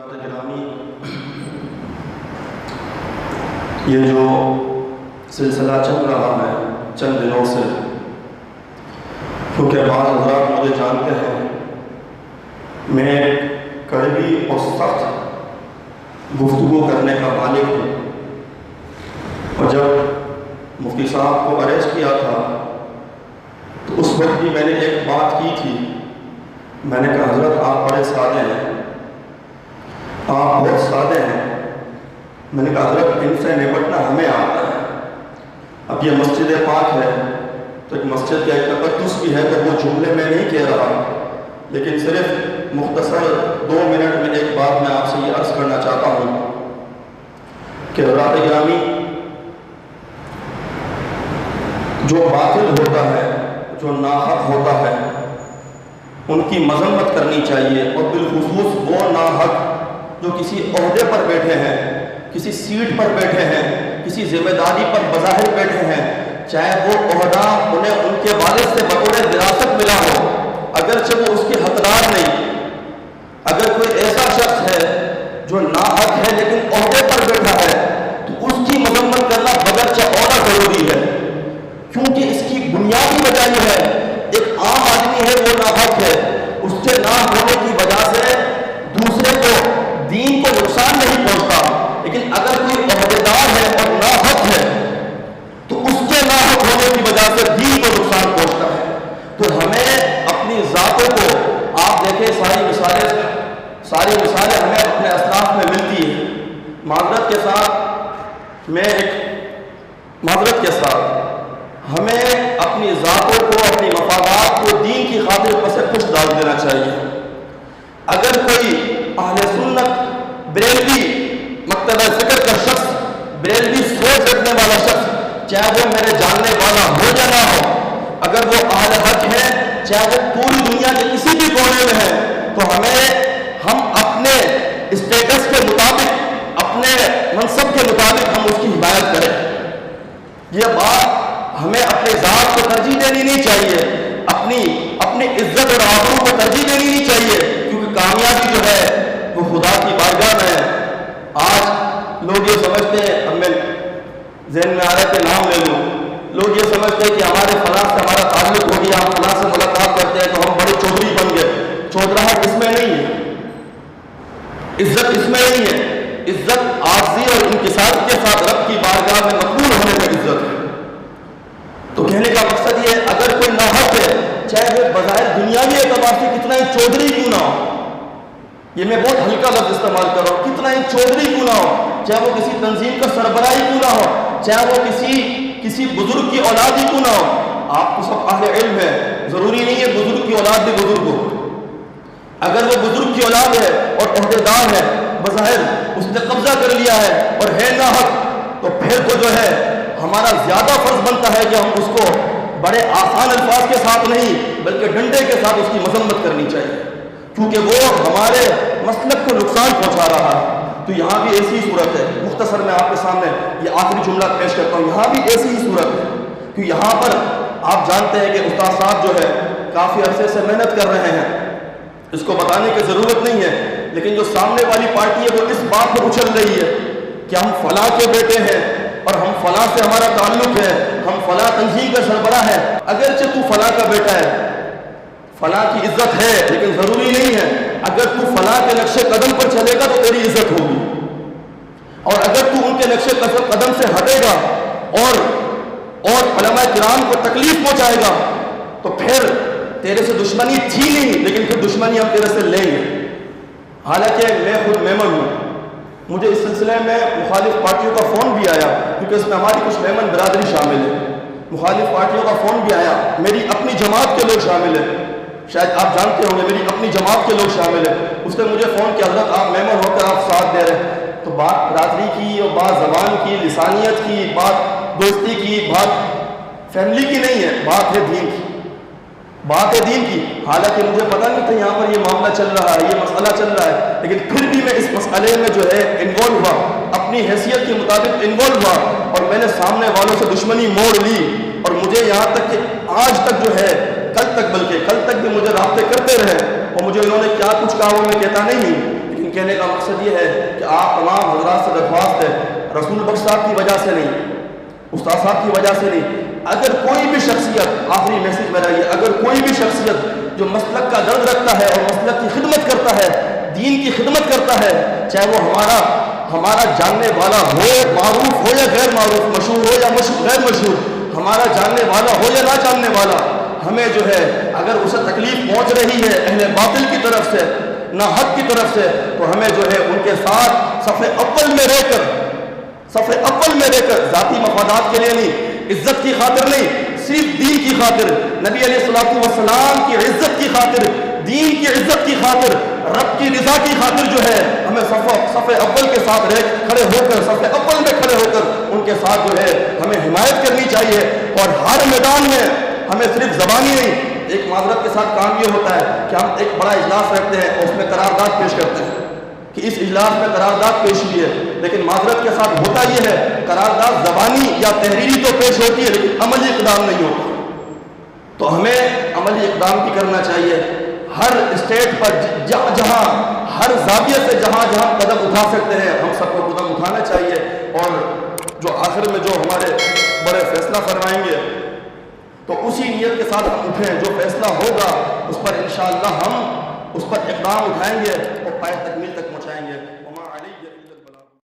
حضرات گرامی، یہ جو سلسلہ چل رہا ہے چند دنوں سے، کیونکہ بعض حضرات مجھے جانتے ہیں میں کڑوی اور سخت گفتگو کرنے کا مالک ہوں، اور جب مفتی صاحب کو اریسٹ کیا تھا تو اس وقت بھی میں نے ایک بات کی تھی. میں نے کہا حضرت آپ بڑے سادے ہیں، آپ بہت سادے ہیں. میں نے کہا حضرت ان سے نپٹنا ہمیں آتا ہے. اب یہ مسجد پاک ہے تو ایک مسجد کا ایک تقدس بھی ہے، تو وہ جملے میں نہیں کہہ رہا، لیکن صرف مختصر 2 منٹ میں ایک بات میں آپ سے یہ عرض کرنا چاہتا ہوں کہ حضرات گرامی، جو باطل ہوتا ہے، جو ناحق ہوتا ہے، ان کی مذمت کرنی چاہیے، اور بالخصوص وہ ناحق جو کسی عہدے پر بیٹھے ہیں، کسی سیٹ پر بیٹھے ہیں، کسی ذمہ داری پر بظاہر بیٹھے ہیں، چاہے وہ عہدہ انہیں ان کے والد سے بطور وراثت ملا ہو، اگرچہ وہ اس کے حقدار نہیں. اگر کوئی ایسا شخص ہے جو ناحق ہے لیکن عہدے پر بیٹھا ہے تو اس کی مذمت کرنا بغیر عہدہ ضروری ہے، کیونکہ اس کی بنیادی وجہ یہ ہے ایک عام آدمی ہے، وہ ناحق ہے، اس کے نہ ہونے کی وجہ سے دوسرے کو دین کو نقصان نہیں پہنچتا. لیکن اگر کوئی عہدیدار ہے اور ناحق ہے تو اس کے ناحق ہونے کی وجہ سے دین کو نقصان پہنچتا ہے. تو ہمیں اپنی ذاتوں کو، آپ دیکھیں ساری مثالیں ہمیں اپنے اسلاف میں ملتی ہیں. معذرت کے ساتھ ہمیں اپنی ذاتوں کو، اپنی مفادات کو دین کی خاطر پس پش ڈال دینا چاہیے. اگر کوئی اہل سنت بریلوی مکتبہ ذکر کا شخص، بریلوی سوچ رکھنے والا شخص، چاہے وہ میرے جاننے والا ہو یا نہ ہو، اگر وہ اہل حق ہے، چاہے وہ پوری دنیا کے کسی بھی کونے میں ہے، تو ہم اپنے اسٹیٹس کے مطابق، اپنے منصب کے مطابق ہم اس کی حمایت کریں. یہ بات ہمیں اپنے ذات کو ترجیح دینی نہیں چاہیے، اپنی عزت اور آبرو کو ترجیح دینی نہیں چاہیے، کیونکہ کامیابی جو ہے وہ خدا کی بارگاہ میں ہے. آج لوگ یہ سمجھتے ہیں، اب میں ذہن میں آ رہا ہے کہ نام لے لوں، لوگ یہ سمجھتے ہیں کہ ہمارے فلاں سے ہمارا تعلق ہو گیا، ہم فلاں سے ملاقات کرتے ہیں تو ہم بڑے چودھری بن گئے. چودراہٹ اس میں نہیں ہے، عزت اس میں نہیں ہے. عزت عاجزی اور انکسار کے ساتھ رب کی بارگاہ میں مقبول ہونے میں عزت ہے. تو کہنے کا مقصد یہ ہے، اگر کوئی ناحق ہے، چاہے وہ بظاہر دنیاوی اعتبار سے کتنا ہی چودھری کیوں نہ ہو، یہ میں بہت ہلکا لفظ استعمال کر رہا ہوں، کتنا ہی چودھری کیوں نہ ہو، چاہے وہ کسی تنظیم کا سربراہی کیوں نہ ہو، چاہے وہ کسی بزرگ کی اولاد ہی کیوں نہ ہو. آپ کو سب اہل علم ہے، ضروری نہیں ہے بزرگ کی اولاد بھی بزرگ ہو. اگر وہ بزرگ کی اولاد ہے اور عہدیدار ہے، بظاہر اس نے قبضہ کر لیا ہے اور ہے ناحق، تو پھر تو جو ہے ہمارا زیادہ فرض بنتا ہے کہ ہم اس کو بڑے آسان الفاظ کے ساتھ نہیں بلکہ ڈنڈے کے ساتھ اس کی مذمت کرنی چاہیے، کیونکہ وہ ہمارے مسلک کو نقصان پہنچا رہا ہے. تو یہاں بھی ایسی ہی صورت ہے. مختصر میں آپ کے سامنے یہ آخری جملہ پیش کرتا ہوں. یہاں بھی ایسی ہی صورت ہے کہ یہاں پر آپ جانتے ہیں کہ استاد صاحب جو ہے کافی عرصے سے محنت کر رہے ہیں، اس کو بتانے کی ضرورت نہیں ہے، لیکن جو سامنے والی پارٹی ہے وہ اس بات پر اچھل رہی ہے کہ ہم فلاں کے بیٹے ہیں اور ہم فلاں سے ہمارا تعلق ہے، ہم فلاں تنظیم کا سربراہ ہے. اگرچہ تو فلاں کا بیٹا ہے، فلاں کی عزت ہے، لیکن ضروری نہیں ہے اگر تو فلاں کے نقش قدم پر چلے گا تو تیری عزت ہوگی، اور اگر تو ان کے نقش قدم سے ہٹے گا اور علماء کرام کو تکلیف پہنچائے گا تو پھر تیرے سے دشمنی تھی نہیں، لیکن پھر دشمنی ہم تیرے سے لیں گے. حالانکہ میں خود میمن ہوں، مجھے اس سلسلے میں مخالف پارٹیوں کا فون بھی آیا، کیونکہ اس میں ہماری کچھ میمن برادری شامل ہے. مخالف پارٹیوں کا فون بھی آیا، میری اپنی جماعت کے لوگ شامل ہیں، شاید آپ جانتے ہوں گے میری اپنی جماعت کے لوگ شامل ہیں. اس نے مجھے فون کیا، حضرت آپ میمن ہو کر آپ ساتھ دے رہے ہیں. تو بات برادری کی اور بات زبان کی، لسانیت کی، بات دوستی کی، بات فیملی کی نہیں ہے، بات ہے دین کی، بات ہے دین کی. حالانکہ مجھے پتہ نہیں تھا یہاں پر یہ معاملہ چل رہا ہے، یہ مسئلہ چل رہا ہے، لیکن پھر بھی میں اس مسئلے میں جو ہے انوالو ہوا، اپنی حیثیت کے مطابق انوالو ہوا، اور میں نے سامنے والوں سے دشمنی موڑ لی. اور مجھے یہاں تک کہ آج تک جو ہے، کل تک بھی مجھے رابطے کرتے رہے، اور مجھے انہوں نے کیا کچھ کہا وہ میں کہتا نہیں ہوں، لیکن کہنے کا مقصد یہ ہے کہ آپ تمام حضرات سے درخواست ہے، رسول بخش صاحب کی وجہ سے نہیں، استاد صاحب کی وجہ سے نہیں، اگر کوئی بھی شخصیت، آخری میسج میرا یہ، اگر کوئی بھی شخصیت جو مسلک کا درد رکھتا ہے اور مسلک کی خدمت کرتا ہے، دین کی خدمت کرتا ہے، چاہے وہ ہمارا جاننے والا ہو، معروف ہو یا غیر معروف، مشہور ہو یا غیر مشہور، ہمارا جاننے والا ہو یا نہ جاننے والا، ہمیں جو ہے اگر اسے تکلیف پہنچ رہی ہے اہل باطل کی طرف سے، نہ حق کی طرف سے، تو ہمیں جو ہے ان کے ساتھ صف اول میں رہ کر ذاتی مفادات کے لیے نہیں، عزت کی خاطر نہیں، صرف دین کی خاطر، نبی علیہ الصلوۃ والسلام کی عزت کی خاطر، دین کی عزت کی خاطر، رب کی رضا کی خاطر جو ہے ہمیں صف اول کے ساتھ کھڑے ہو کر، صف اول میں کھڑے ہو کر ان کے ساتھ جو ہے ہمیں حمایت کرنی چاہیے، اور ہر میدان میں ہمیں صرف زبانی نہیں، ایک معذرت کے ساتھ کام یہ ہوتا ہے کہ ہم ایک بڑا اجلاس رکھتے ہیں اور اس میں قرارداد پیش کرتے ہیں کہ اس اجلاس میں قرارداد پیش ہوئی ہے، لیکن معذرت کے ساتھ ہوتا یہ ہے قرارداد زبانی یا تحریری تو پیش ہوتی ہے لیکن عملی اقدام نہیں ہوتا، تو ہمیں عملی اقدام بھی کرنا چاہیے، ہر اسٹیٹ پر جہاں ہر زاویے سے جہاں قدم اٹھا سکتے ہیں ہم سب کو قدم اٹھانا چاہیے، اور جو آخر میں جو ہمارے بڑے فیصلہ فرمائیں گے تو اسی نیت کے ساتھ ہم اٹھیں، جو فیصلہ ہوگا اس پر انشاءاللہ ہم اس پر اقدام اٹھائیں گے اور پائے تکمیل تک پہنچائیں گے۔